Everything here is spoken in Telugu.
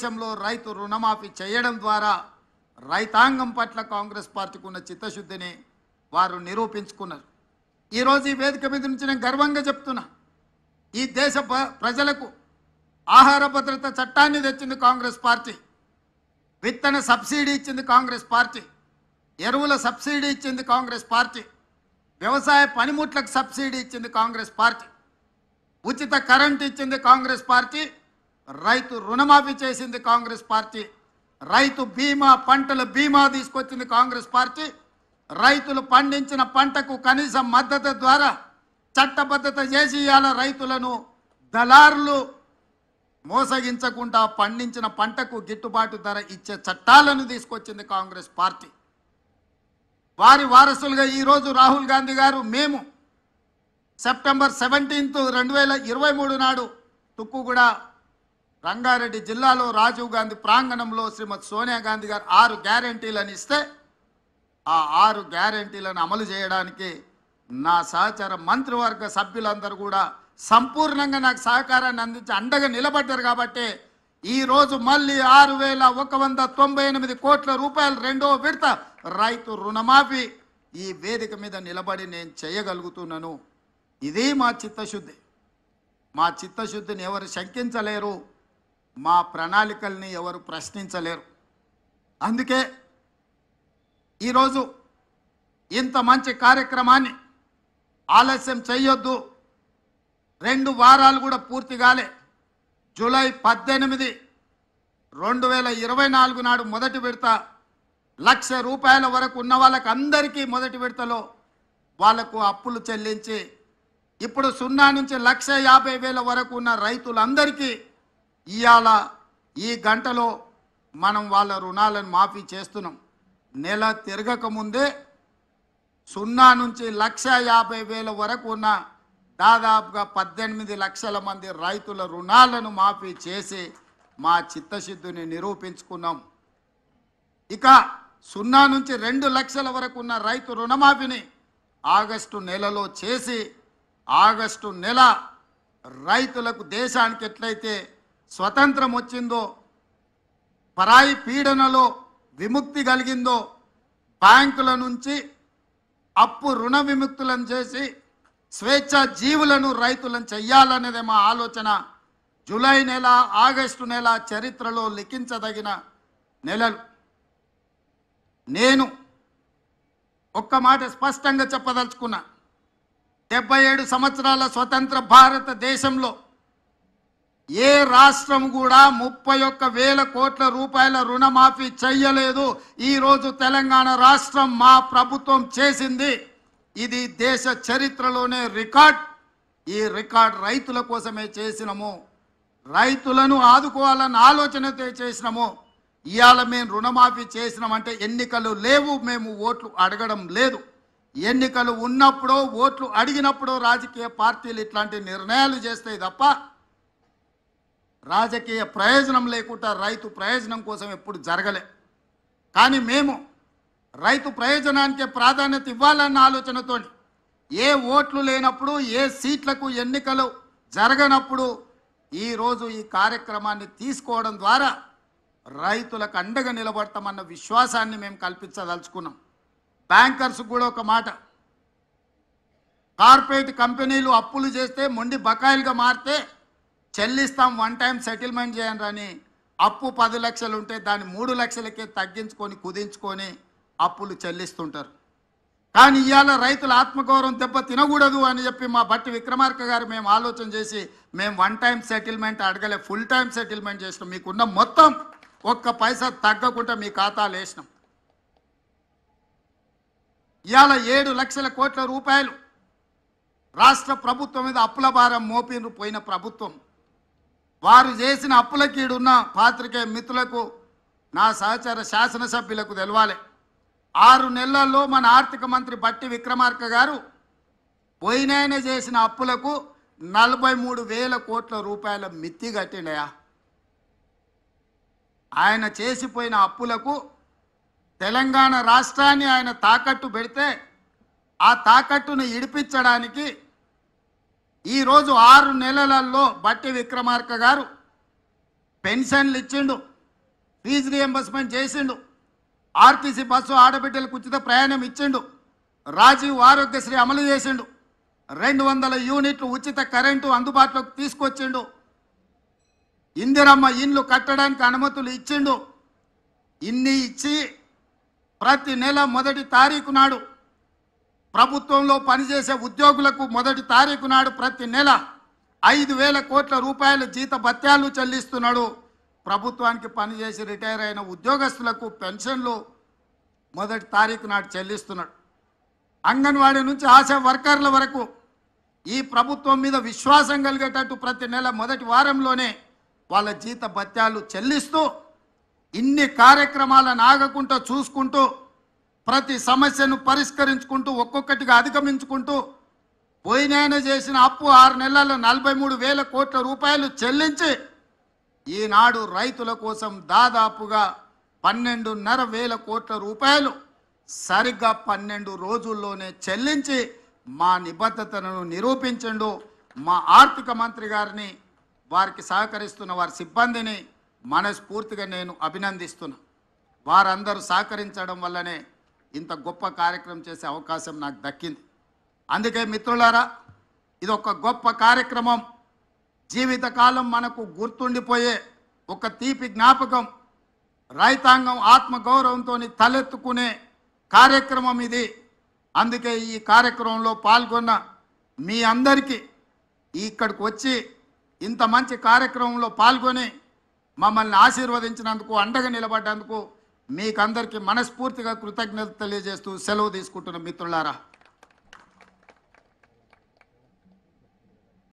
దేశంలో రైతు రుణమాఫీ చేయడం ద్వారా రైతాంగం పట్ల కాంగ్రెస్ పార్టీకి ఉన్న చిత్తశుద్ధిని వారు నిరూపించుకున్నారు. ఈరోజు ఈ వేదిక మీద నుంచి నేను గర్వంగా చెప్తున్నా, ఈ దేశ ప్రజలకు ఆహార భద్రత చట్టాన్ని తెచ్చింది కాంగ్రెస్ పార్టీ, విత్తన సబ్సిడీ ఇచ్చింది కాంగ్రెస్ పార్టీ, ఎరువుల సబ్సిడీ ఇచ్చింది కాంగ్రెస్ పార్టీ, వ్యవసాయ పనిముట్లకు సబ్సిడీ ఇచ్చింది కాంగ్రెస్ పార్టీ, ఉచిత కరెంట్ ఇచ్చింది కాంగ్రెస్ పార్టీ, రైతు రుణమాఫీ చేసింది కాంగ్రెస్ పార్టీ, రైతు బీమా పంటల బీమా తీసుకొచ్చింది కాంగ్రెస్ పార్టీ, రైతులు పండించిన పంటకు కనీస మద్దతు ద్వారా చట్టబద్ధత చేసి ఇవాళ రైతులను దళారులు మోసగించకుండా పండించిన పంటకు గిట్టుబాటు ధర ఇచ్చే చట్టాలను తీసుకొచ్చింది కాంగ్రెస్ పార్టీ. వారి వారసులుగా ఈరోజు రాహుల్ గాంధీ గారు మేము సెప్టెంబర్ 17, 2023 నాడు తుక్కుగూడ రంగారెడ్డి జిల్లాలో రాజీవ్ గాంధీ ప్రాంగణంలో శ్రీమతి సోనియా గాంధీ గారు 6 గ్యారెంటీలను ఇస్తే ఆ 6 గ్యారెంటీలను అమలు చేయడానికి నా సహచర మంత్రివర్గ సభ్యులందరూ కూడా సంపూర్ణంగా నాకు సహకారాన్ని అందించి అండగా నిలబడ్డారు. కాబట్టి ఈరోజు మళ్ళీ 6,198 కోట్ల రూపాయలు రెండో విడత రైతు రుణమాఫీ ఈ వేదిక మీద నిలబడి నేను చేయగలుగుతున్నాను. ఇది మా చిత్తశుద్ధి. మా చిత్తశుద్ధిని ఎవరు శంకించలేరు, మా ప్రణాళికల్ని ఎవరు ప్రశ్నించలేరు. అందుకే ఈరోజు ఇంత మంచి కార్యక్రమాన్ని ఆలస్యం చేయొద్దు. 2 వారాలు కూడా పూర్తి కాలే. జూలై 18, 2024 నాడు మొదటి విడత ₹1,00,000 వరకు ఉన్న వాళ్ళకి అందరికీ మొదటి విడతలో వాళ్లకు అప్పులు చెల్లించి ఇప్పుడు 0 నుంచి 1,50,000 వరకు ఉన్న రైతులందరికీ ఇవాళ ఈ గంటలో మనం వాళ్ళ రుణాలను మాఫీ చేస్తున్నాం. నెల తిరగకముందే 0 నుంచి 1,50,000 వరకు ఉన్న దాదాపుగా 18 లక్షల మంది రైతుల రుణాలను మాఫీ చేసి మా చిత్తశుద్ధిని నిరూపించుకున్నాం. ఇక 0 నుంచి 2 లక్షల వరకు ఉన్న రైతు రుణమాఫీని ఆగస్టు నెలలో చేసి ఆగస్టు నెల రైతులకు దేశానికి ఎట్లయితే స్వతంత్రం వచ్చిందో, పరాయి పీడనలో విముక్తి కలిగిందో, బ్యాంకుల నుంచి అప్పు రుణ విముక్తులను చేసి స్వేచ్ఛ జీవులను రైతులను చెయ్యాలనేదే మా ఆలోచన. జూలై నెల, ఆగస్టు నెల చరిత్రలో లిఖించదగిన నెలలు. నేను ఒక్క మాట స్పష్టంగా చెప్పదలుచుకున్నా, 77 సంవత్సరాల స్వతంత్ర భారతదేశంలో ఏ రాష్ట్రం కూడా 31,000 కోట్ల రూపాయల రుణమాఫీ చెయ్యలేదు. ఈరోజు తెలంగాణ రాష్ట్రం మా ప్రభుత్వం చేసింది. ఇది దేశ చరిత్రలోనే రికార్డ్. ఈ రికార్డ్ రైతుల కోసమే చేసినాము, రైతులను ఆదుకోవాలన్న ఆలోచనతో చేసినాము. ఇవాళ మేము రుణమాఫీ చేసినామంటే ఎన్నికలు లేవు, మేము ఓట్లు అడగడం లేదు. ఎన్నికలు ఉన్నప్పుడు ఓట్లు అడిగినప్పుడు రాజకీయ పార్టీలు ఇట్లాంటి నిర్ణయాలు చేస్తాయి తప్ప రాజకీయ ప్రయోజనం లేకుండా రైతు ప్రయోజనం కోసం ఎప్పుడు జరగలే. కానీ మేము రైతు ప్రయోజనానికే ప్రాధాన్యత ఇవ్వాలన్న ఆలోచనతో ఏ ఓట్లు లేనప్పుడు, ఏ సీట్లకు ఎన్నికలు జరగనప్పుడు ఈరోజు ఈ కార్యక్రమాన్ని తీసుకోవడం ద్వారా రైతులకు అండగా నిలబడతామన్న విశ్వాసాన్ని మేము కల్పించదలుచుకున్నాం. బ్యాంకర్స్ కూడా ఒక మాట, కార్పొరేట్ కంపెనీలు అప్పులు చేస్తే మొండి బకాయిలుగా మారితే చెల్లిస్తాం, 1 టైం సెటిల్మెంట్ చేయండి అని అప్పు 10 లక్షలు ఉంటే దాన్ని 3 లక్షలకే తగ్గించుకొని కుదించుకొని అప్పులు చెల్లిస్తుంటారు. కానీ ఇవాళ రైతుల ఆత్మగౌరవం దెబ్బ తినకూడదు అని చెప్పి మా బట్టి విక్రమార్క గారు మేము ఆలోచన చేసి మేము 1 టైం సెటిల్మెంట్ అడగలే, ఫుల్ టైం సెటిల్మెంట్ చేసినాం. మీకున్న మొత్తం 1 పైసా తగ్గకుండా మీ ఖాతాలు వేసినాం. ఇవాళ 7 లక్షల కోట్ల రూపాయలు రాష్ట్ర ప్రభుత్వం మీద అప్పుల భారం మోపినరు పోయిన ప్రభుత్వం. వారు చేసిన అప్పులకీడున్న పాత్రికేయ మిత్రులకు, నా సహచర శాసనసభ్యులకు తెలవాలి. 6 నెలల్లో మన ఆర్థిక మంత్రి బట్టి విక్రమార్క గారు పోయినాయన చేసిన అప్పులకు 43,000 కోట్ల రూపాయల మిత్తి కట్టిండయా. ఆయన చేసిపోయిన అప్పులకు తెలంగాణ రాష్ట్రాన్ని ఆయన తాకట్టు పెడితే ఆ తాకట్టును ఇడిపించడానికి ఈరోజు 6 నెలలలో బట్టి విక్రమార్క గారు పెన్షన్లు ఇచ్చిండు, ఫీజు రియంబర్స్మెంట్ చేసిండు, ఆర్టీసీ బస్సు ఆడబిడ్డలకు ఉచిత ప్రయాణం ఇచ్చిండు, రాజీవ్ ఆరోగ్యశ్రీ అమలు చేసిండు, 200 యూనిట్లు ఉచిత కరెంటు అందుబాటులోకి తీసుకొచ్చిండు, ఇందిరమ్మ ఇండ్లు కట్టడానికి అనుమతులు ఇచ్చిండు. ఇన్ని ఇచ్చి ప్రతి నెల 1వ తారీఖు నాడు ప్రభుత్వంలో పనిచేసే ఉద్యోగులకు 1వ తారీఖు నాడు ప్రతి నెల 5,000 కోట్ల రూపాయల జీత భత్యాలు చెల్లిస్తున్నాడు. ప్రభుత్వానికి పనిచేసి రిటైర్ అయిన ఉద్యోగస్తులకు పెన్షన్లు 1వ తారీఖు నాడు చెల్లిస్తున్నాడు. అంగన్వాడీ నుంచి ఆశా వర్కర్ల వరకు ఈ ప్రభుత్వం మీద విశ్వాసం కలిగేటట్టు ప్రతి నెల 1వ వారంలోనే వాళ్ళ జీత భత్యాలు చెల్లిస్తూ ఇన్ని కార్యక్రమాలను ఆగకుండా చూసుకుంటూ ప్రతి సమస్యను పరిష్కరించుకుంటూ ఒక్కొక్కటిగా అధిగమించుకుంటూ పోయినైనా చేసిన అప్పు 6 నెలల్లో 43,000 కోట్ల రూపాయలు చెల్లించి ఈనాడు రైతుల కోసం దాదాపుగా 12,500 కోట్ల రూపాయలు సరిగ్గా 12 రోజుల్లోనే చెల్లించి మా నిబద్ధతను నిరూపించండు. మా ఆర్థిక మంత్రి గారిని, వారికి సహకరిస్తున్న వారి సిబ్బందిని మనస్ఫూర్తిగా నేను అభినందిస్తున్నా. వారందరూ సహకరించడం వల్లనే ఇంత గొప్ప కార్యక్రమం చేసే అవకాశం నాకు దక్కింది. అందుకే మిత్రులారా, ఇది ఒక గొప్ప కార్యక్రమం, జీవితకాలం మనకు గుర్తుండిపోయే ఒక తీపి జ్ఞాపకం. రైతాంగం ఆత్మగౌరవంతో తలెత్తుకునే కార్యక్రమం ఇది. అందుకే ఈ కార్యక్రమంలో పాల్గొన్న మీ అందరికీ, ఇక్కడికి వచ్చి ఇంత మంచి కార్యక్రమంలో పాల్గొని మమ్మల్ని ఆశీర్వదించినందుకు, అండగా నిలబడ్డందుకు మీకందరికీ మనస్ఫూర్తిగా కృతజ్ఞత తెలియజేస్తూ సెలవు తీసుకుంటున్న మిత్రులారా.